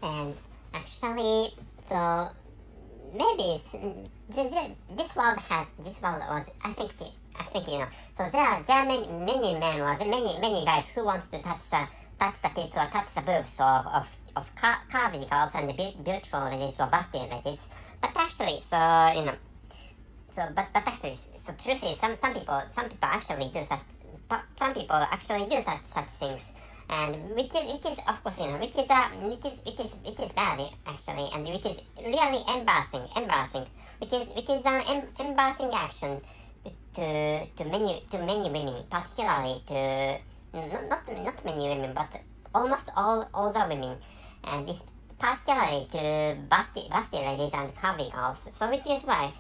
And actually, so maybe this world was, I think so there are many men or many guys who wants to touch the tits or touch the boobs of curvy girls and beautiful ladies or busty ladies, but actually but actually so truth is some people actually do such things, and which is of course which is bad actually, and which is really embarrassing, which is an embarrassing action to many women, particularly to not many women, but almost all the women, and it's particularly to busty ladies and curvy girls. So which is why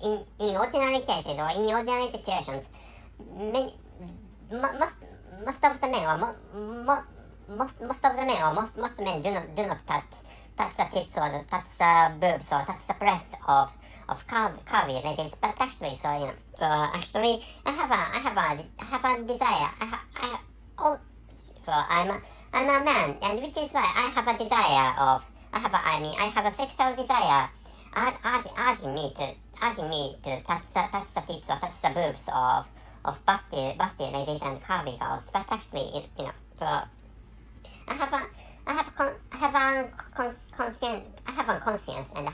in ordinary cases or in ordinary situations, most of the men or most men do not touch the tits or touch the boobs or touch the breasts of curvy ladies, but actually so actually I have a desire. So I'm a man, and which is why I have a desire of I have a sexual desire urging me to touch the tits or touch the boobs of busty ladies and curvy girls, but actually so I have a conscience, and I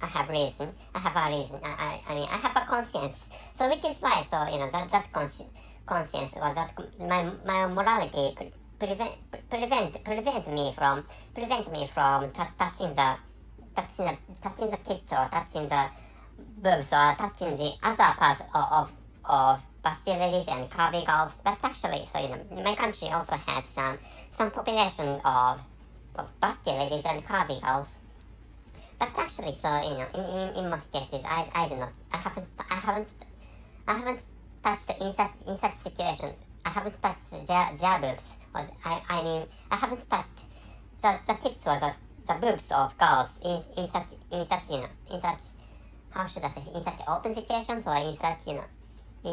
have a reason. I have a conscience. So which is why that conscience or that my morality prevent me from touching the tits or touching the boobs or touching the other parts of busty ladies and curvy girls. But actually, my country also has some population of busty ladies and curvy girls. But actually, in most cases, I do not. I haven't touched in such situations. I haven't touched their boobs. Or I haven't touched the tits or the boobs of girls in such how should I say, in such open situations, or in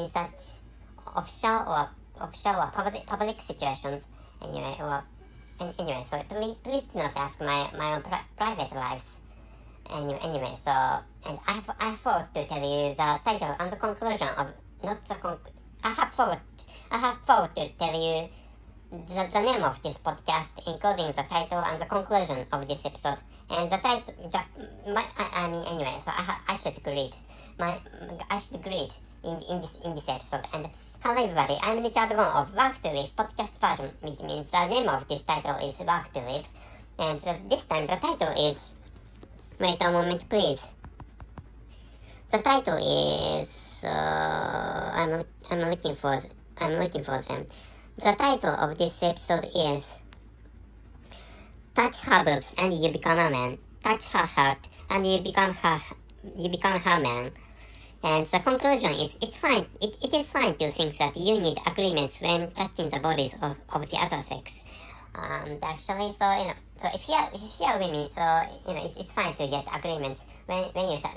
such official or public situations anyway. So please do not ask my own private lives anyway. So, and I thought to tell you the title and the conclusion of I have thought to tell you the name of this podcast, including the title and the conclusion of this episode. And the title, anyway, so I should greet in this episode. And hello everybody, I'm Richard Gon of Work to Live podcast version, which means the name of this title is Work to Live. And this time the title is, wait a moment please. The title is, I'm looking for them. The title of this episode is Touch Her Boobs and You Become a Man. Touch Her Heart and You become her man. And the conclusion is, it's fine. It is fine to think that you need agreements when touching the bodies of the other sex. Actually, so if you're women, so it's fine to get agreements when you touch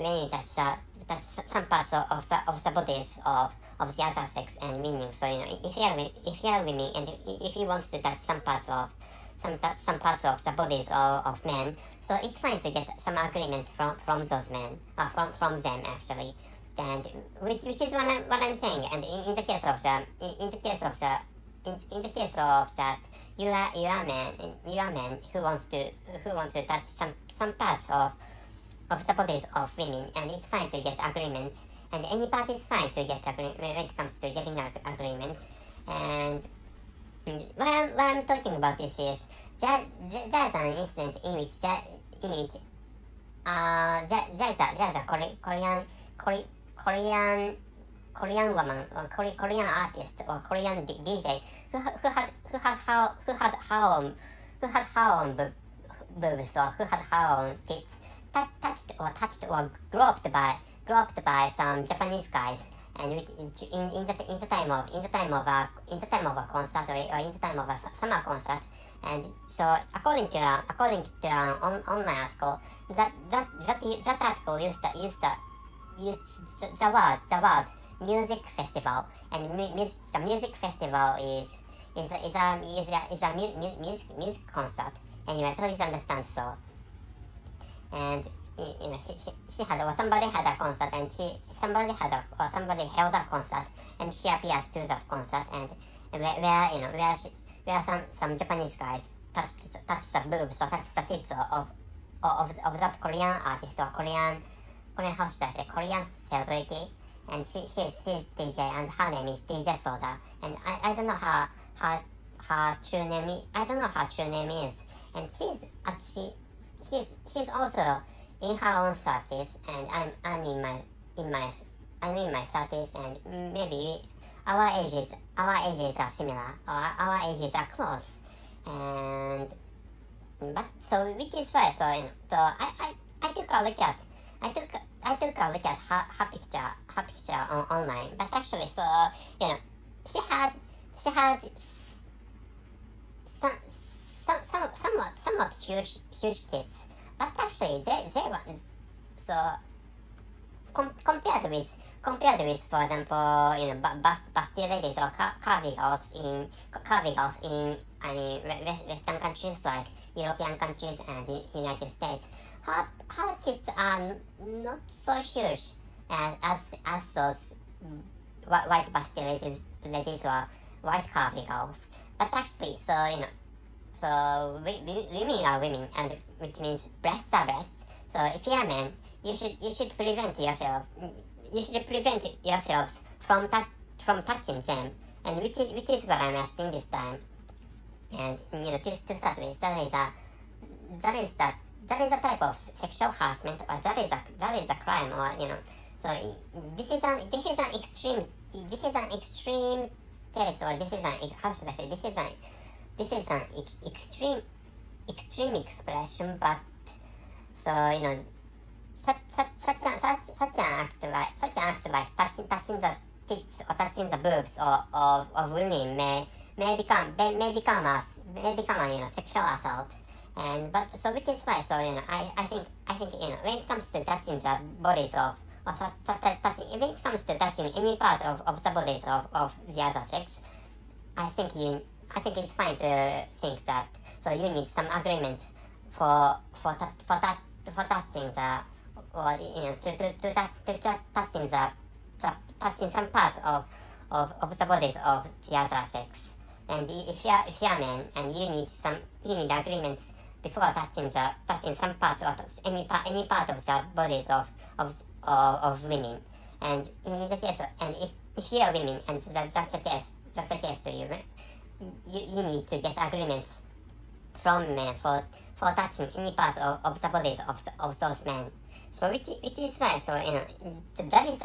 some parts of the bodies of the other sex and meaning. So if you're women and if you want to touch some parts of the bodies of men, so it's fine to get some agreements from those men, from them actually. And which is what I'm saying. And in the case of that, you are men who wants to touch some parts of the bodies of women, and it's fine to get agreements, and any party is fine to get agreements when it comes to getting agreements. And what I'm talking about this is that there's an incident in which there's a Korean woman or Korean artist or Korean DJ who had her own boobs, or who had her own tits touched or groped by some Japanese guys, and in the time of a concert or in the time of a summer concert. And so according to an online article, that article used the word music festival, and the music festival is a music concert Anyway, please understand so. And she had, or somebody had a concert, and somebody held a concert, and she appeared to that concert, and where some Japanese guys touched the boobs or touched the tits of that Korean artist or Korean, how should I say, Korean celebrity, and she's DJ, and her name is DJ Soda, and I don't know her true name is, and she's also in her own 30s, and I'm in my 30s, and maybe our ages are similar, or our ages are close, and but so which is why, so so I took a look at her picture online, but actually, so she had somewhat huge tits, but actually they were so compared with, for example, busty ladies or curvy girls in Western countries like European countries and the United States. Her tits are not so huge as those white busty ladies or white curvy girls. But actually, so women are women, and which means breasts are breasts. So if you're a man, you should prevent yourselves from touching them, and which is what I'm asking this time. And to start with, that is a type of sexual harassment, or that is a crime, or so this is an extreme case, or this is an, how should I say, this is an extreme expression, but so such an act like touching the tits or touching the boobs of women may become a sexual assault, and but so which is why, so I think when it comes to touching the bodies of, or when it comes to touching any part of the bodies of the other sex, I think it's fine to think that, so you need some agreement for touching the, or touching some parts of the bodies of the other sex. And if you're a man, and you need agreements before touching some parts, or any part of the bodies of women. And in the case, and if you're women, and that's the case to you, you need to get agreements from men for touching any part of the bodies of those men. So which is why, so that is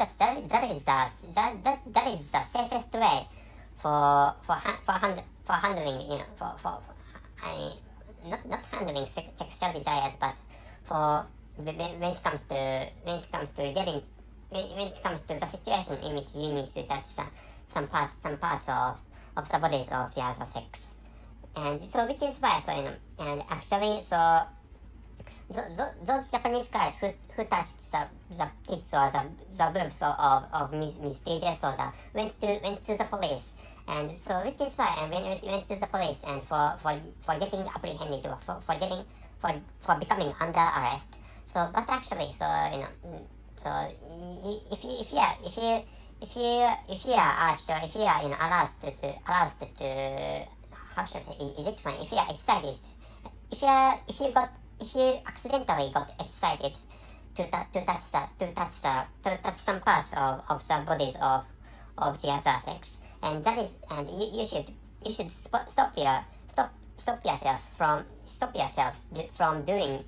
the safest way for handling, for not handling sexual desires, but for when it comes to the situation in which you need to touch some parts of the bodies of the other sex. And so which is why, so and actually, so those Japanese guys who touched the tits or the boobs of Miss DJ Soda went to the police, and so which is why, and went to the police, and for getting apprehended, or for becoming under arrest. So but actually, so so if you are urged, or if you are aroused to how should I say, is it fine if you are excited, if you accidentally got excited to touch some parts of the bodies of the other sex, and that is, and you should stop yourself from doing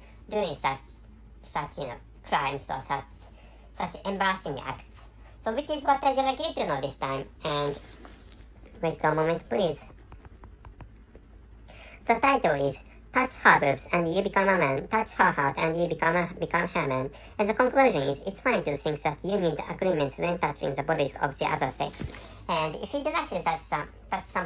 such crimes, or such embarrassing acts. So which is what I'd like you to know this time. And wait a moment, please. The title is Touch Her Boobs and You Become a Man, Touch Her Heart and You Become her man. And the conclusion is, it's fine to think that you need agreement when touching the bodies of the other sex. And if you do like to touch some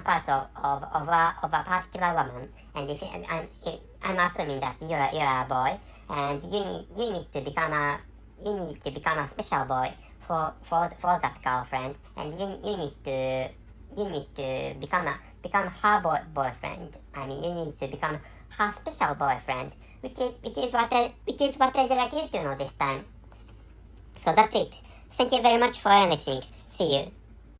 parts of a particular woman, and if I'm assuming that you are a boy, and you need to become a special boy for that girlfriend, and you you need to become her boyfriend. I mean, you need to become her special boyfriend, which is what I'd like you to know this time. So that's it. Thank you very much for listening. See you.